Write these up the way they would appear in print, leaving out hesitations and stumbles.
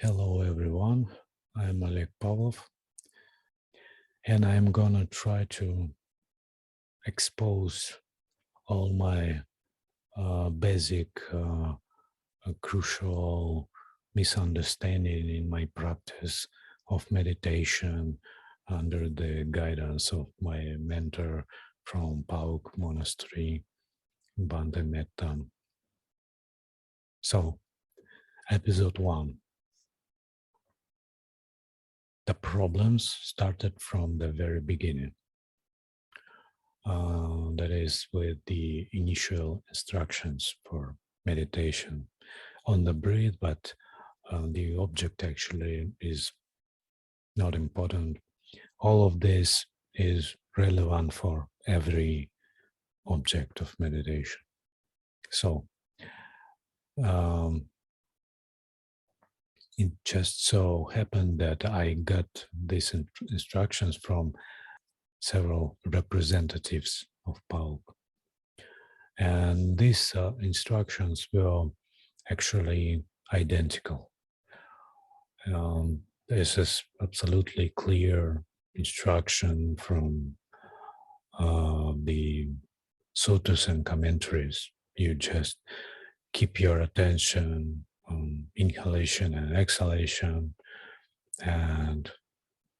Hello everyone, I'm Pa Auk, and I'm gonna try to expose all my basic, crucial misunderstanding in my practice of meditation under the guidance of my mentor from Pa Auk Monastery, Bande Metan. So, episode 1. The problems started from the very beginning. That is with the initial instructions for meditation on the breath, but the object actually is not important. All of this is relevant for every object of meditation. So it just so happened that I got these instructions from several representatives of Pa Auk. And these instructions were actually identical. This is absolutely clear instruction from the suttas and commentaries. You just keep your attention on inhalation and exhalation and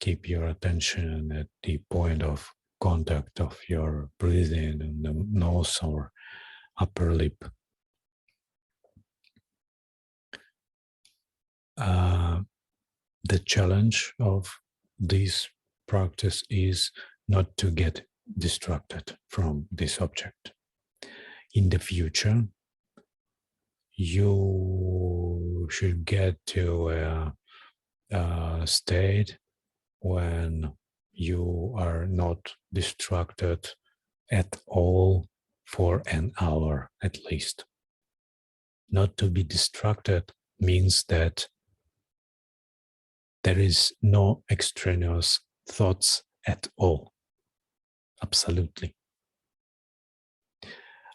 keep your attention at the point of contact of your breathing in the nose or upper lip. The challenge of this practice is not to get distracted from this object. In the future, you should get to a state when you are not distracted at all for an hour at least. Not to be distracted means that there is no extraneous thoughts at all. Absolutely.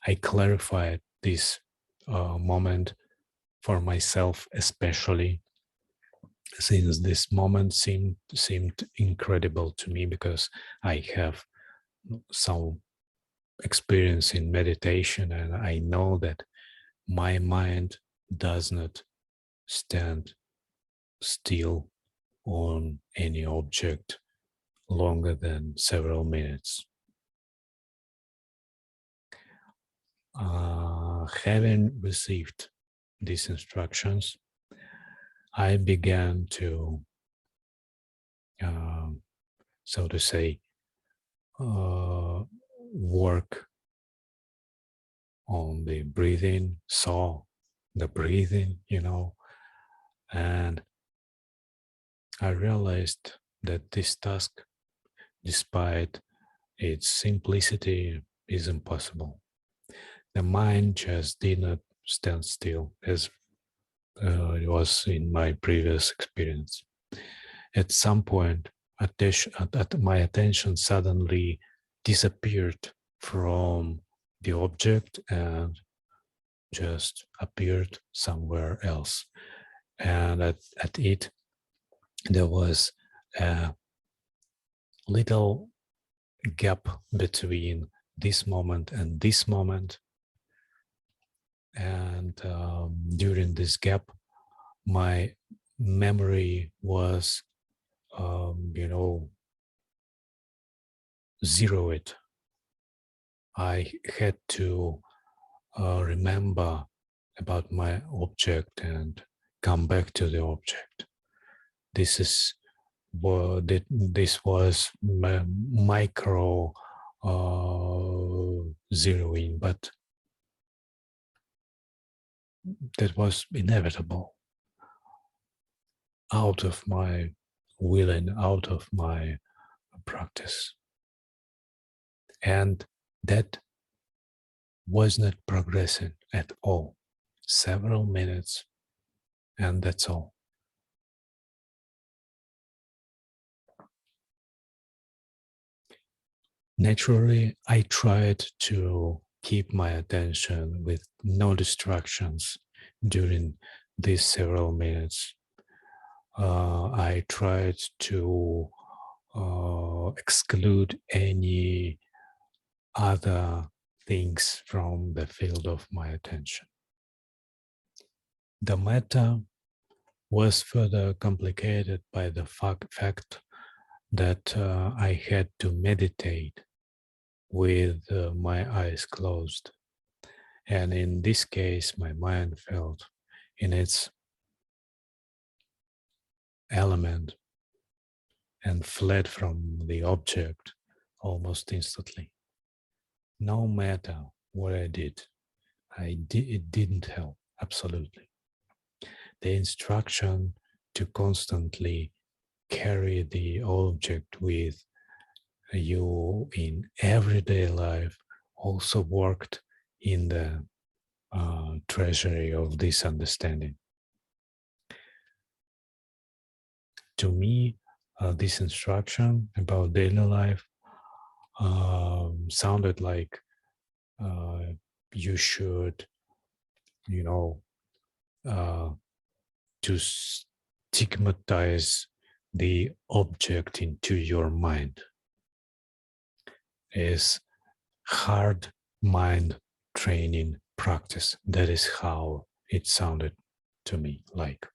I clarified this moment for myself, especially since this moment seemed incredible to me because I have some experience in meditation and I know that my mind does not stand still on any object longer than several minutes. Having received these instructions, I began to, so to say, work on the breathing, saw the breathing, and I realized that this task, despite its simplicity, is impossible. The mind just did not stand still as it was in my previous experience. At some point, my attention suddenly disappeared from the object and just appeared somewhere else. And at it, there was a little gap between this moment and this moment. And during this gap, my memory was, zeroed. I had to remember about my object and come back to the object. This was micro zeroing, but that was inevitable. Out of my willing, out of my practice. And that was not progressing at all. Several minutes, and that's all. Naturally, I tried to keep my attention with no distractions during these several minutes. I tried to exclude any other things from the field of my attention. The matter was further complicated by the fact that I had to meditate with my eyes closed. And in this case, my mind felt in its element and fled from the object almost instantly. No matter what I did, it didn't help, absolutely. The instruction to constantly carry the object with you in everyday life also worked in the treasury of this understanding. To me, this instruction about daily life sounded like you should, you know, to stigmatize the object into your mind is hard mind training practice. That is how it sounded to me like.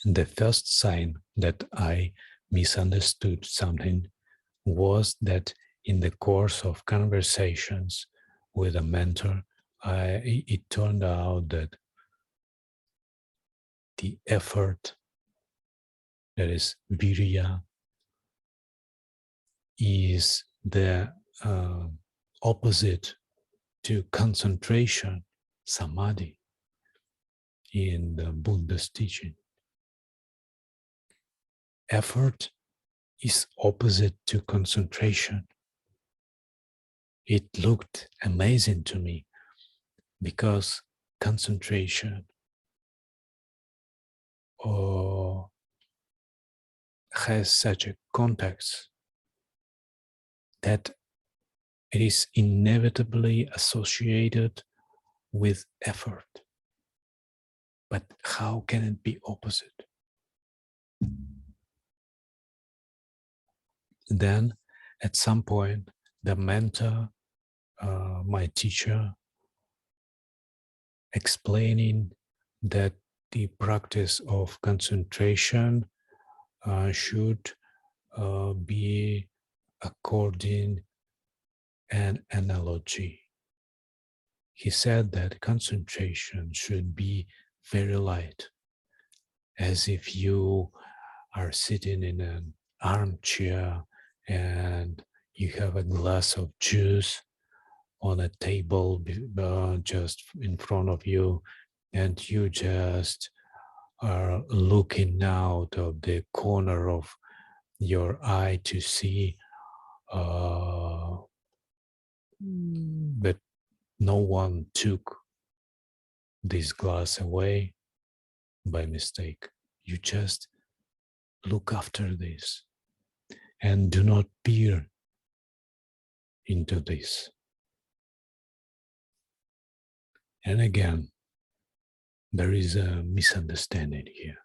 The first sign that I misunderstood something was that in the course of conversations with a mentor, it turned out that the effort, that is virya, is the opposite to concentration, samadhi, in the Buddha's teaching. Effort is opposite to concentration. It looked amazing to me because concentration has such a context that it is inevitably associated with effort. But how can it be opposite? Then, at some point, the mentor, my teacher, explaining that the practice of concentration should be according an analogy. He said that concentration should be very light, as if you are sitting in an armchair and you have a glass of juice on a table just in front of you, and you just are looking out of the corner of your eye to see that no one took this glass away by mistake. You just look after this and do not peer into this. And again, there is a misunderstanding here.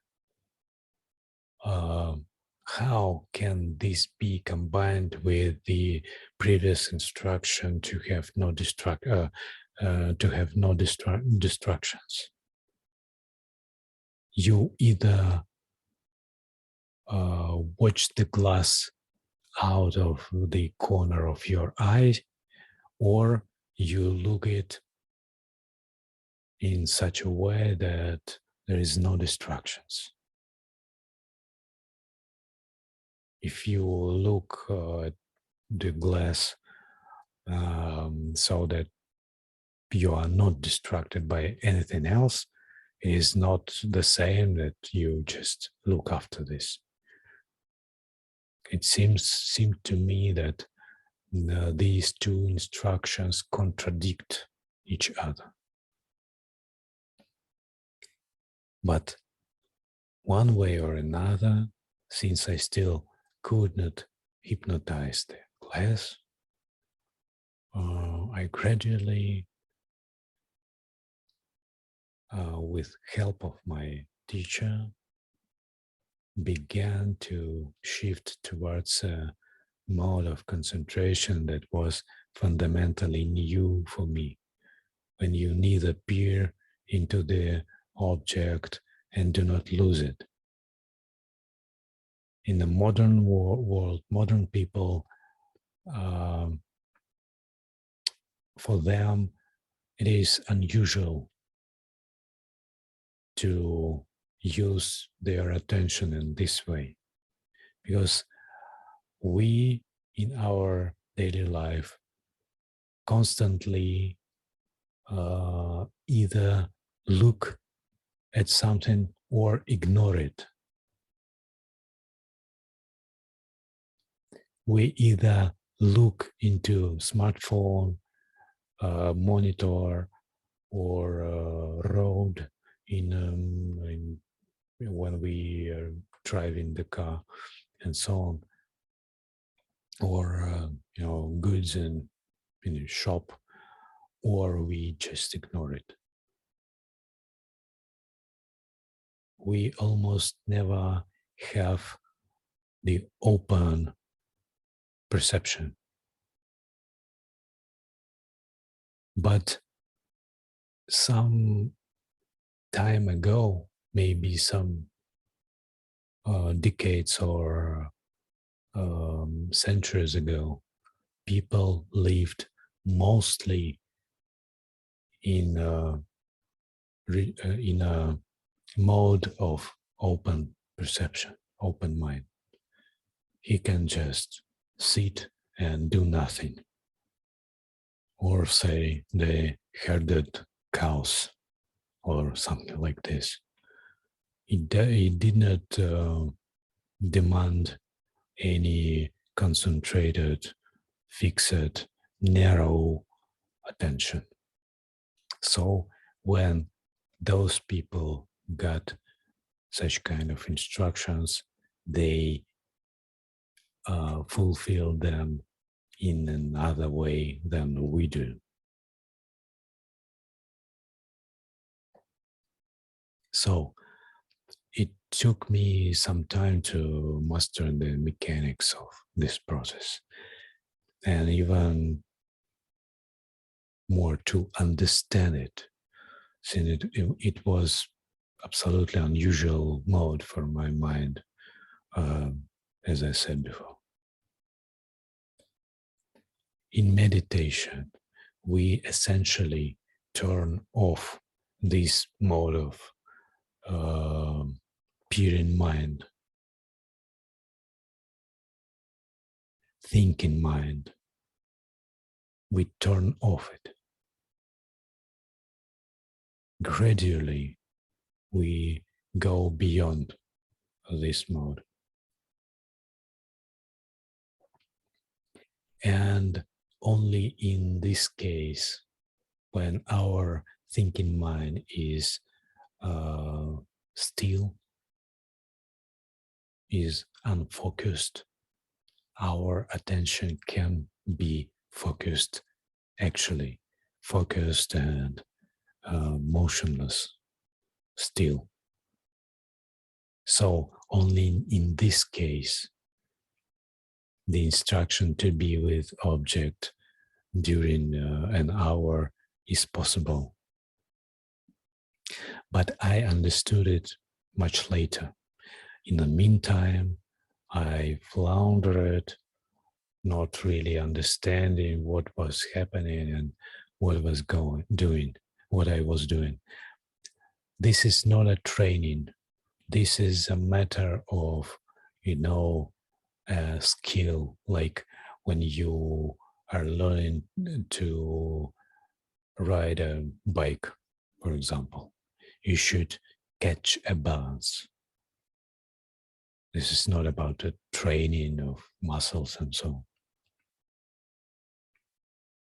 How can this be combined with the previous instruction to have no distractions? You either watch the glass out of the corner of your eye, or you look it in such a way that there is no distractions. If you look at the glass so that you are not distracted by anything else, it is not the same that you just look after this. It seemed to me that these two instructions contradict each other. But one way or another, since I still could not hypnotize the glass, I gradually with help of my teacher, began to shift towards a mode of concentration that was fundamentally new for me, when you neither peer into the object and do not lose it. In the modern world, modern people, um, for them, it is unusual to use their attention in this way, because we in our daily life constantly either look at something or ignore it. We either look into smartphone, monitor, or road in when we are driving the car and so on, or goods in a shop, or we just ignore it. We almost never have the open perception. But some time ago, maybe some decades or centuries ago, people lived mostly in in a mode of open perception, open mind. He can just sit and do nothing, or say they herded cows or something like this. It did not demand any concentrated, fixed, narrow attention. So when those people got such kind of instructions, they fulfill them in another way than we do. So it took me some time to master the mechanics of this process, and even more to understand it, since it was absolutely unusual mode for my mind, as I said before. In meditation, we essentially turn off this mode of peering mind, thinking mind. We turn off it. Gradually, we go beyond this mode. And only in this case, when our thinking mind is still, is unfocused, our attention can be focused, actually focused and motionless, still. So only in this case, the instruction to be with object during an hour is possible. But I understood it much later. In the meantime, I floundered, not really understanding what was happening and what I was doing. This is not a training. This is a matter of, a skill, like when you are learning to ride a bike, for example. You should catch a balance. This is not about the training of muscles and so on.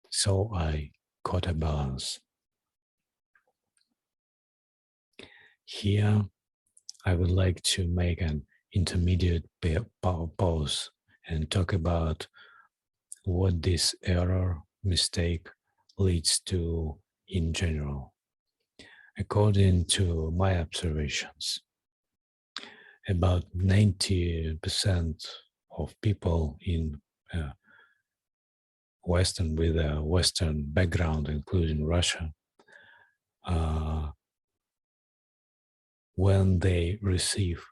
So I caught a balance. Here, I would like to make an intermediate pause and talk about what this error, mistake leads to in general. according to my observations, about 90% of people in Western with a Western background, including Russia, when they receive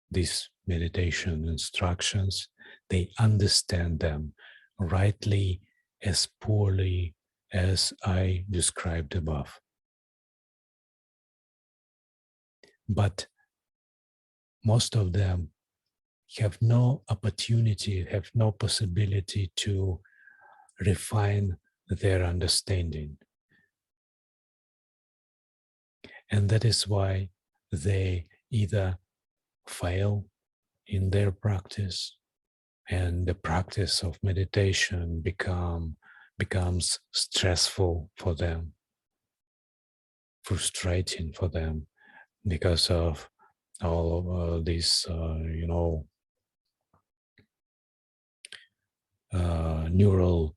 these meditation instructions, they understand them rightly as poorly as I described above. But most of them have no opportunity, have no possibility to refine their understanding. And that is why they either fail in their practice and the practice of meditation becomes stressful for them, frustrating for them because of all of this, neural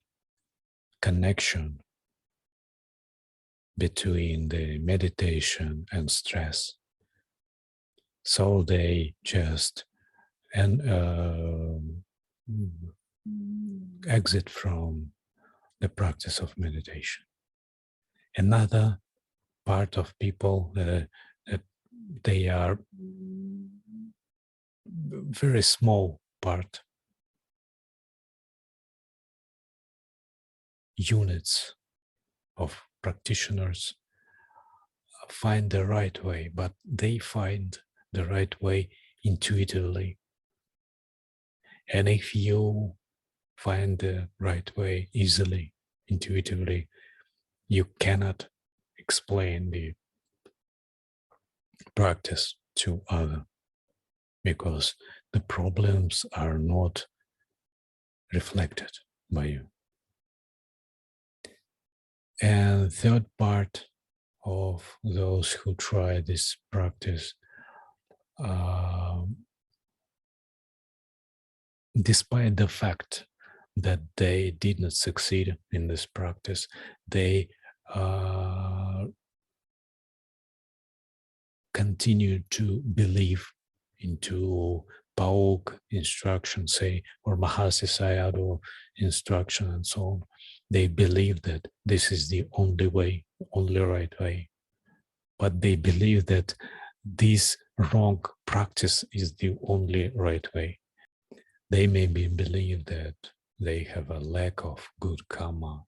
connection between the meditation and stress. So they just exit from the practice of meditation. Another part of people that they are very small part, units of practitioners find the right way, but they find the right way intuitively. And if you find the right way easily, intuitively, you cannot explain the practice to others because the problems are not reflected by you. And third part of those who try this practice, despite the fact that they did not succeed in this practice, they continue to believe into Pa Auk instruction, say, or Mahasi Sayadaw instruction and so on. They believe that this is the only way, only right way. But they believe that this wrong practice is the only right way. They maybe believe that they have a lack of good karma,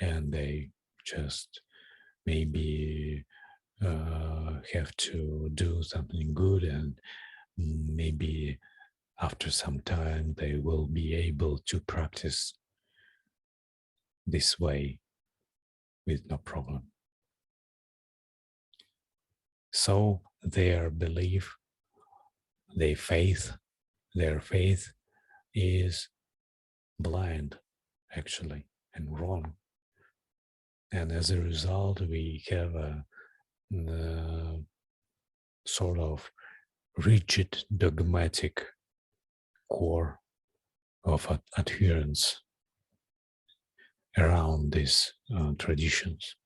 and they just maybe have to do something good, and maybe after some time they will be able to practice this way with no problem. So their belief, their faith is blind, actually, and wrong. And as a result, we have a sort of rigid, dogmatic core of adherence around these traditions.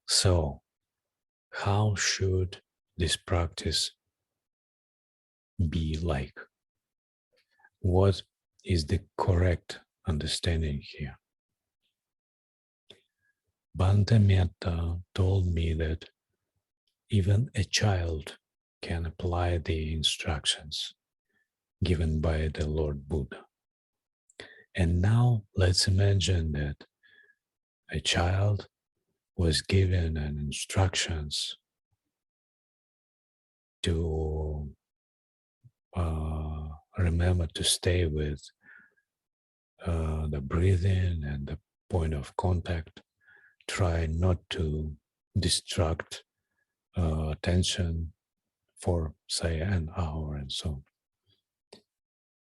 So, how should this practice be like? What is the correct understanding here? Bhante Metta told me that even a child can apply the instructions given by the Lord Buddha. And now let's imagine that a child was given an instructions to remember to stay with the breathing and the point of contact. Try not to distract attention for, say, an hour and so on.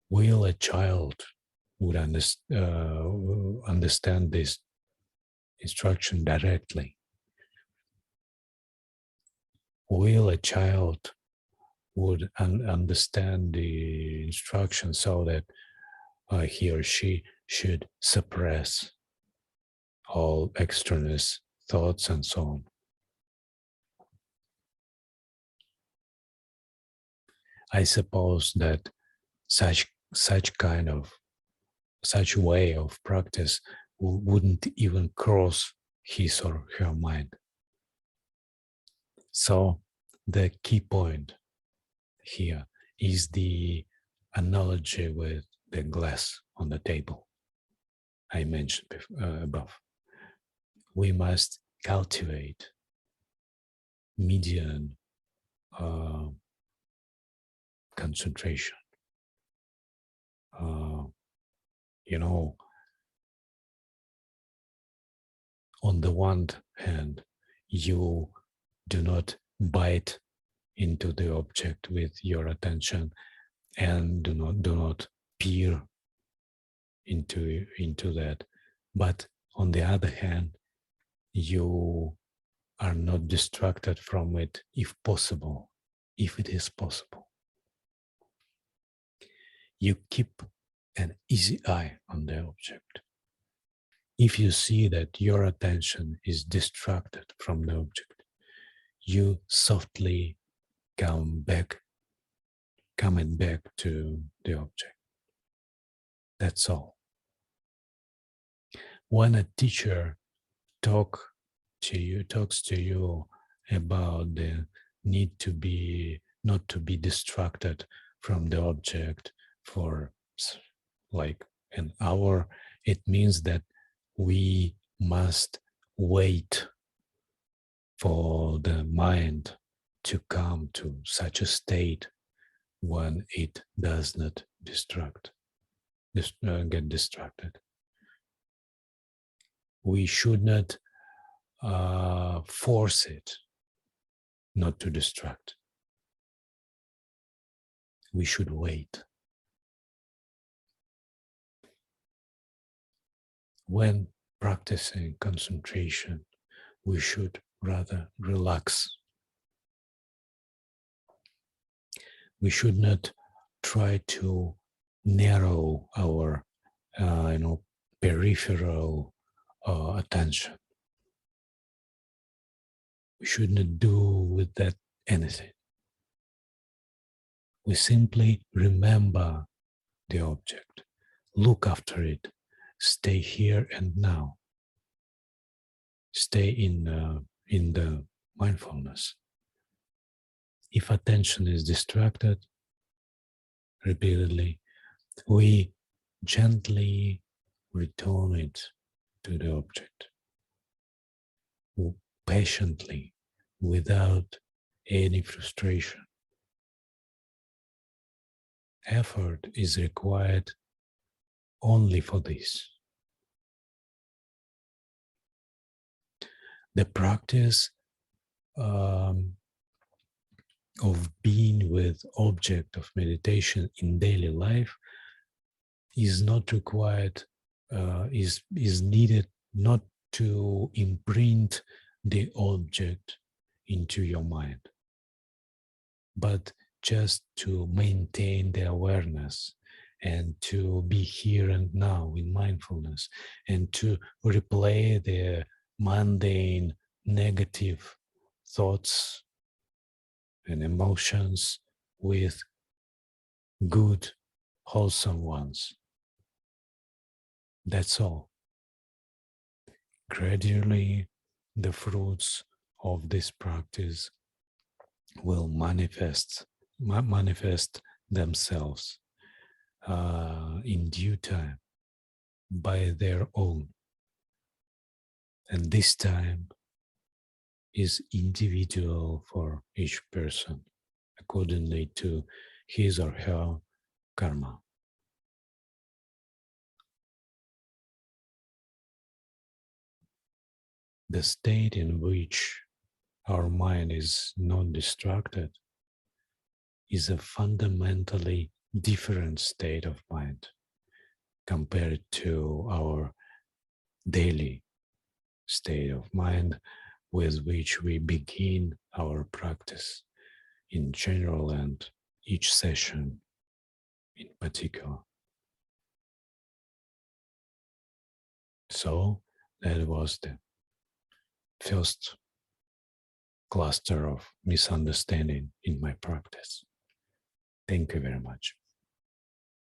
Will a child would understand this instruction directly? Will a child would understand the instruction so that he or she should suppress all extraneous thoughts and so on. I suppose that such way of practice wouldn't even cross his or her mind. So the key point here is the analogy with the glass on the table I mentioned above. We must cultivate median concentration. You know, on the one hand, you do not bite into the object with your attention and do not peer into that. But on the other hand, you are not distracted from it if possible, if it is possible. You keep an easy eye on the object. If you see that your attention is distracted from the object, you softly coming back to the object. That's all. When a teacher talks to you about the need to be not to be distracted from the object for like an hour, it means that we must wait for the mind to come to such a state when it does not get distracted. We should not force it not to distract. We should wait. When practicing concentration, we should rather relax. We should not try to narrow our peripheral attention. We should not do with that anything. We simply remember the object, look after it, stay here and now, stay in the mindfulness. If attention is distracted repeatedly, we gently return it to the object, patiently, without any frustration. Effort is required only for this. The practice of being with object of meditation in daily life is not required, is needed not to imprint the object into your mind, but just to maintain the awareness and to be here and now in mindfulness and to replay the mundane negative thoughts and emotions with good, wholesome ones. That's all. Gradually, the fruits of this practice will manifest themselves in due time by their own. And this time is individual for each person accordingly to his or her karma. The state in which our mind is not distracted is a fundamentally different state of mind compared to our daily state of mind with which we begin our practice in general and each session in particular. So that was the first cluster of misunderstanding in my practice. Thank you very much.